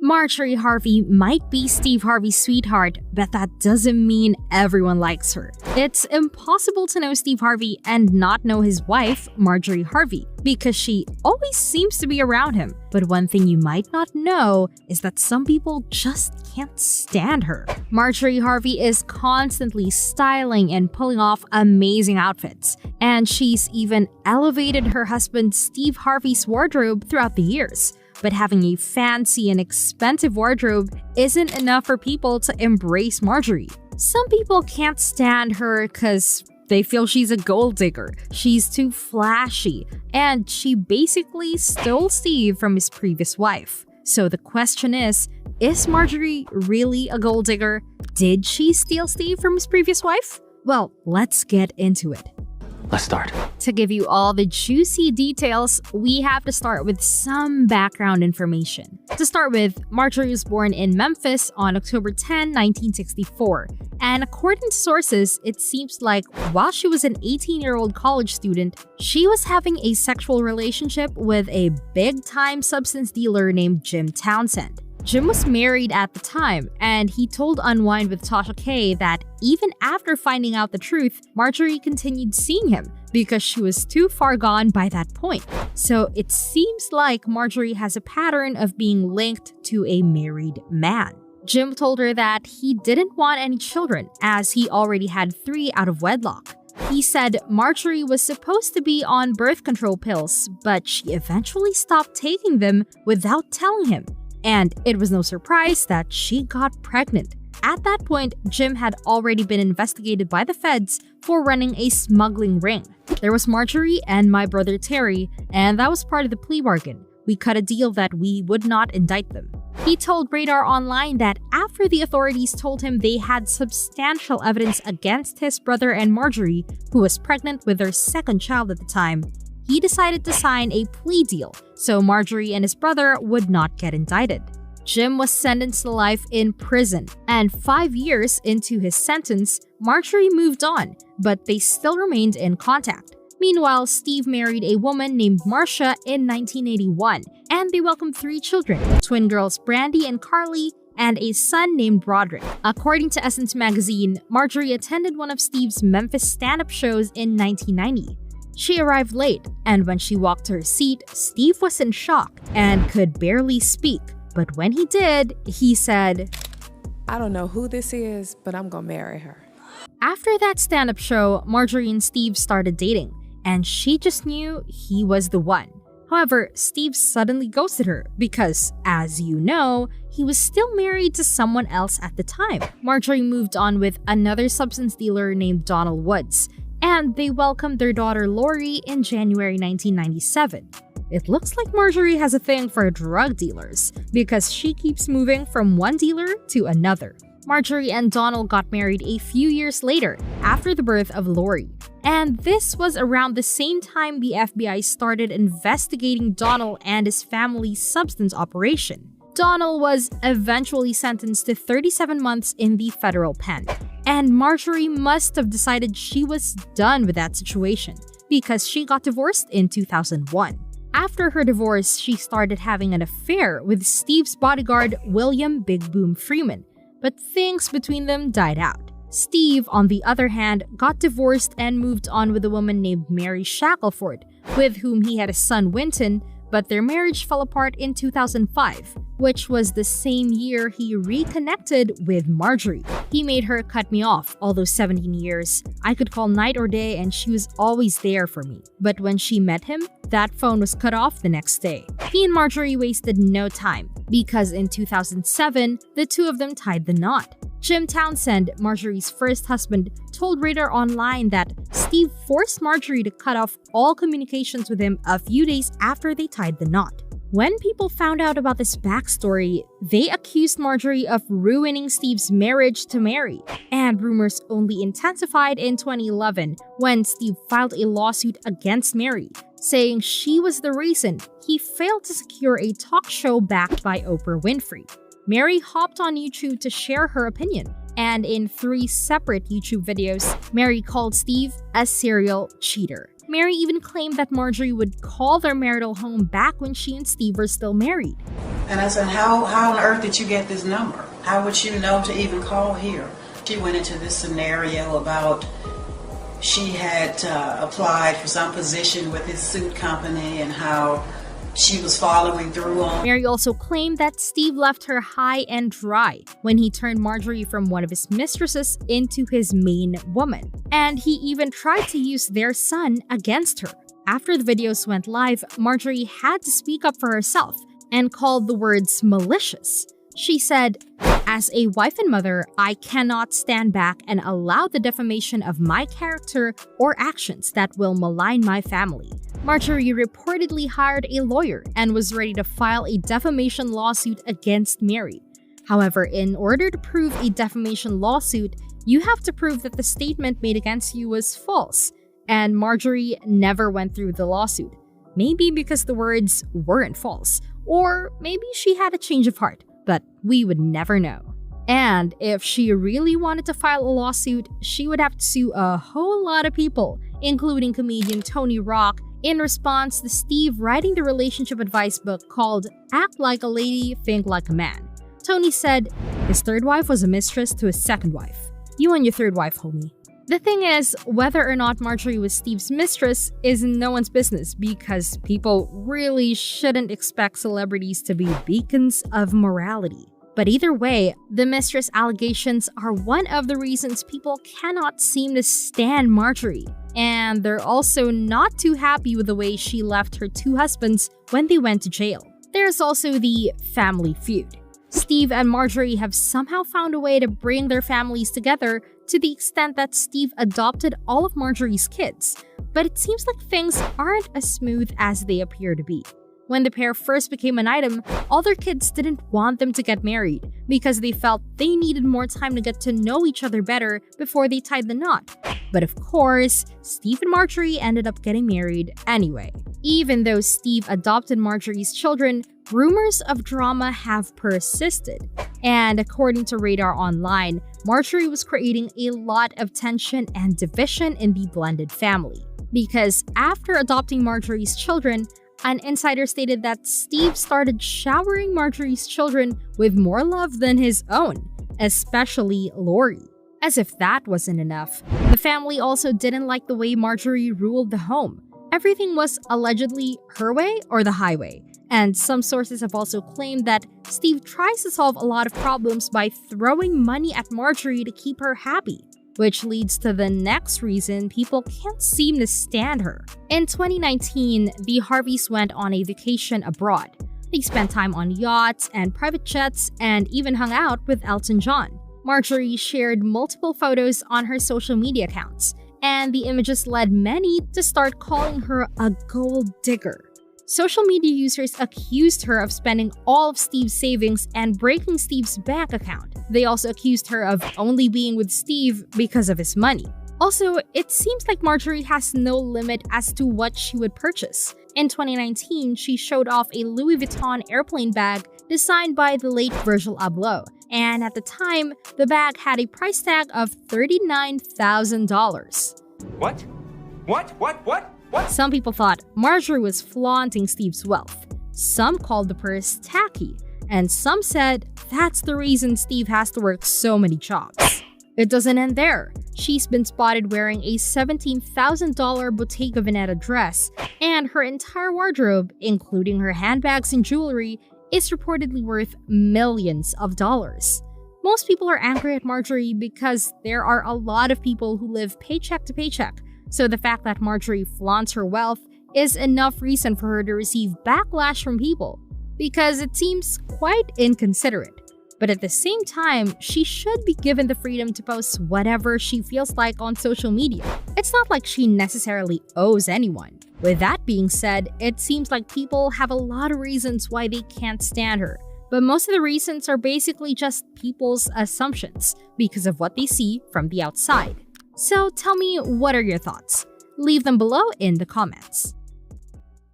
Marjorie Harvey might be Steve Harvey's sweetheart, but that doesn't mean everyone likes her. It's impossible to know Steve Harvey and not know his wife, Marjorie Harvey, because she always seems to be around him. But one thing you might not know is that some people just can't stand her. Marjorie Harvey is constantly styling and pulling off amazing outfits, and she's even elevated her husband Steve Harvey's wardrobe throughout the years. But having a fancy and expensive wardrobe isn't enough for people to embrace Marjorie. Some people can't stand her because they feel she's a gold digger, she's too flashy, and she basically stole Steve from his previous wife. So the question is Marjorie really a gold digger? Did she steal Steve from his previous wife? Well, let's get into it. Let's start. To give you all the juicy details, we have to start with some background information. To start with, Marjorie was born in Memphis on October 10, 1964. And according to sources, it seems like while she was an 18-year-old college student, she was having a sexual relationship with a big-time substance dealer named Jim Townsend. Jim was married at the time, and he told Unwind with Tasha K that even after finding out the truth, Marjorie continued seeing him because she was too far gone by that point. So it seems like Marjorie has a pattern of being linked to a married man. Jim told her that he didn't want any children as he already had 3 out of wedlock. He said Marjorie was supposed to be on birth control pills, but she eventually stopped taking them without telling him. And it was no surprise that she got pregnant. At that point, Jim had already been investigated by the feds for running a smuggling ring. There was Marjorie and my brother Terry, and that was part of the plea bargain. We cut a deal that we would not indict them. He told Radar Online that after the authorities told him they had substantial evidence against his brother and Marjorie, who was pregnant with their second child at the time, he decided to sign a plea deal so Marjorie and his brother would not get indicted. Jim was sentenced to life in prison, and 5 years into his sentence, Marjorie moved on, but they still remained in contact. Meanwhile, Steve married a woman named Marcia in 1981, and they welcomed 3 children, twin girls Brandy and Carly, and a son named Broderick. According to Essence magazine, Marjorie attended one of Steve's Memphis stand-up shows in 1990. She arrived late, and when she walked to her seat, Steve was in shock and could barely speak. But when he did, he said, "I don't know who this is, but I'm gonna marry her." After that stand-up show, Marjorie and Steve started dating, and she just knew he was the one. However, Steve suddenly ghosted her because, as you know, he was still married to someone else at the time. Marjorie moved on with another substance dealer named Donald Woods, and they welcomed their daughter Lori in January 1997. It looks like Marjorie has a thing for drug dealers because she keeps moving from one dealer to another. Marjorie and Donald got married a few years later after the birth of Lori. And this was around the same time the FBI started investigating Donald and his family's substance operation. Donald was eventually sentenced to 37 months in the federal pen. And Marjorie must have decided she was done with that situation because she got divorced in 2001. After her divorce, she started having an affair with Steve's bodyguard, William Big Boom Freeman, but things between them died out. Steve, on the other hand, got divorced and moved on with a woman named Mary Shackelford, with whom he had a son, Winton, but their marriage fell apart in 2005, which was the same year he reconnected with Marjorie. He made her cut me off all those 17 years. I could call night or day and she was always there for me. But when she met him, that phone was cut off the next day. He and Marjorie wasted no time, because in 2007, the two of them tied the knot. Jim Townsend, Marjorie's first husband, told Radar Online that Steve forced Marjorie to cut off all communications with him a few days after they tied the knot. When people found out about this backstory, they accused Marjorie of ruining Steve's marriage to Mary, and rumors only intensified in 2011 when Steve filed a lawsuit against Mary, saying she was the reason he failed to secure a talk show backed by Oprah Winfrey. Mary hopped on YouTube to share her opinion, and in 3 separate YouTube videos, Mary called Steve a serial cheater. Mary even claimed that Marjorie would call their marital home back when she and Steve were still married. And I said, how on earth did you get this number? How would you know to even call here? She went into this scenario about she had applied for some position with his suit company and how she was following through on. Mary also claimed that Steve left her high and dry when he turned Marjorie from one of his mistresses into his main woman. And he even tried to use their son against her. After the videos went live, Marjorie had to speak up for herself and called the words malicious. She said, "As a wife and mother, I cannot stand back and allow the defamation of my character or actions that will malign my family." Marjorie reportedly hired a lawyer and was ready to file a defamation lawsuit against Mary. However, in order to prove a defamation lawsuit, you have to prove that the statement made against you was false, and Marjorie never went through the lawsuit. Maybe because the words weren't false, or maybe she had a change of heart, but we would never know. And if she really wanted to file a lawsuit, she would have to sue a whole lot of people, including comedian Tony Rock, in response to Steve writing the relationship advice book called Act Like a Lady, Think Like a Man. Tony said, his third wife was a mistress to his second wife. You and your third wife, homie. The thing is, whether or not Marjorie was Steve's mistress is no one's business because people really shouldn't expect celebrities to be beacons of morality. But either way, the mistress allegations are one of the reasons people cannot seem to stand Marjorie. And they're also not too happy with the way she left her two husbands when they went to jail. There's also the family feud. Steve and Marjorie have somehow found a way to bring their families together to the extent that Steve adopted all of Marjorie's kids. But it seems like things aren't as smooth as they appear to be. When the pair first became an item, all their kids didn't want them to get married because they felt they needed more time to get to know each other better before they tied the knot. But of course, Steve and Marjorie ended up getting married anyway. Even though Steve adopted Marjorie's children, rumors of drama have persisted. And according to Radar Online, Marjorie was creating a lot of tension and division in the blended family. Because after adopting Marjorie's children, an insider stated that Steve started showering Marjorie's children with more love than his own, especially Lori. As if that wasn't enough, the family also didn't like the way Marjorie ruled the home. Everything was allegedly her way or the highway. And some sources have also claimed that Steve tries to solve a lot of problems by throwing money at Marjorie to keep her happy. Which leads to the next reason people can't seem to stand her. In 2019, the Harveys went on a vacation abroad. They spent time on yachts and private jets and even hung out with Elton John. Marjorie shared multiple photos on her social media accounts, and the images led many to start calling her a gold digger. Social media users accused her of spending all of Steve's savings and breaking Steve's bank account. They also accused her of only being with Steve because of his money. Also, it seems like Marjorie has no limit as to what she would purchase. In 2019, she showed off a Louis Vuitton airplane bag designed by the late Virgil Abloh, and at the time, the bag had a price tag of $39,000. What? Some people thought Marjorie was flaunting Steve's wealth. Some called the purse tacky, and some said that's the reason Steve has to work so many jobs. It doesn't end there. She's been spotted wearing a $17,000 Bottega Veneta dress, and her entire wardrobe, including her handbags and jewelry, is reportedly worth millions of dollars. Most people are angry at Marjorie because there are a lot of people who live paycheck to paycheck. So the fact that Marjorie flaunts her wealth is enough reason for her to receive backlash from people, because it seems quite inconsiderate. But at the same time, she should be given the freedom to post whatever she feels like on social media. It's not like she necessarily owes anyone. With that being said, it seems like people have a lot of reasons why they can't stand her. But most of the reasons are basically just people's assumptions because of what they see from the outside. So tell me, what are your thoughts? Leave them below in the comments.